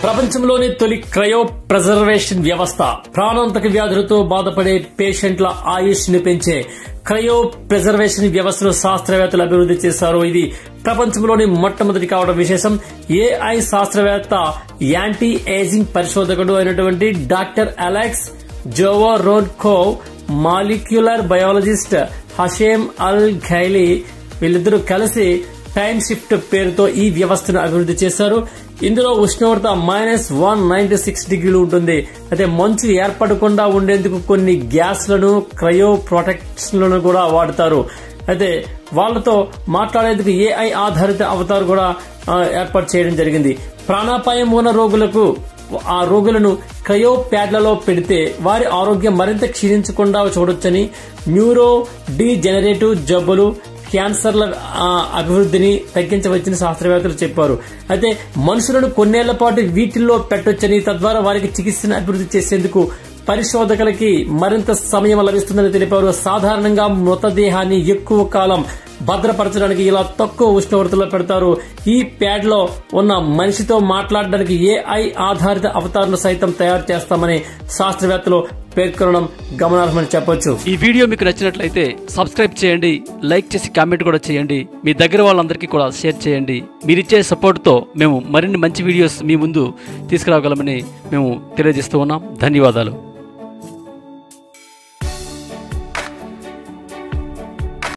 ప్రపంచంలోని తొలి cryo preservation వ్యవస్థ ప్రాణాంతక వ్యాధులతో బాధపడే పేషెంట్ల ఆయుష్ ని పెంచే క్రయో ప్రిజర్వేషన్ వ్యవస్థను శాస్త్రవేత్తలు అభివృద్ది చేశారు. ఇది ప్రపంచంలోని మొట్టమొదటి కావడం విశేషం. ఏఐ శాస్త్రవేత్త యాంటీ ఏజింగ్ పరిశోధకుడు అయినటువంటి doctor Alex Zhavoronkov, molecular biologist Hashem Al Ghaili వీళ్ళిద్దరూ కలిసి టైమ్ షిఫ్ట్ పేరుతో ఈ వ్యవస్థను అభివృద్ది చేశారు. ఇందులో ఉష్ణోగ్రత -196 డిగ్రీలు ఉంటుంది. అయితే మంచు ఏర్పడకుండా ఉండేందుకు కొన్ని గ్యాస్లను క్రయో ప్రొటెక్షన్లను కూడా వాడతారు. అయితే వాళ్లతో మాట్లాడేందుకు ఏఐ ఆధారిత అవతార్ కూడా ఏర్పాటు చేయడం జరిగింది. ప్రాణాపాయం ఉన్న రోగులను క్రయో ప్యాడ్లలో పెడితే వారి ఆరోగ్యం మరింత క్షీణించకుండా చూడొచ్చని, న్యూరో డీజెనరేటివ్ జబ్బులు, క్యాన్సర్ల అభివృద్ధిని తగ్గించవచ్చని శాస్త్రవేత్తలు చెప్పారు. అయితే మనుషులను కొన్నేళ్ల పాటు వీటిల్లో పెట్టొచ్చని, తద్వారా వారికి చికిత్సను అభివృద్ది చేసేందుకు పరిశోధకులకి మరింత సమయం లభిస్తుందని తెలిపారు. సాధారణంగా మృతదేహాన్ని ఎక్కువ కాలం భద్రపరచడానికి ఇలా తక్కువ ఉష్ణోగ్రతలో పెడతారు. ఈ ప్యాడ్ లో ఉన్న మనిషితో మాట్లాడడానికి ఏఐ ఆధారిత అవతారును సైతం తయారు చేస్తామని శాస్త్రవేత్తలు పేర్కొనడం గమనార్హమని చెప్పొచ్చు. ఈ వీడియో మీకు నచ్చినట్లయితే సబ్స్క్రైబ్ చేయండి, లైక్ చేసి కామెంట్ కూడా చేయండి, మీ దగ్గర వాళ్ళందరికీ కూడా షేర్ చేయండి. మీరిచ్చే సపోర్ట్ తో మేము మరిన్ని మంచి వీడియోస్ మీ ముందు తీసుకురాగలమని మేము తెలియజేస్తూ ఉన్నాం. ధన్యవాదాలు.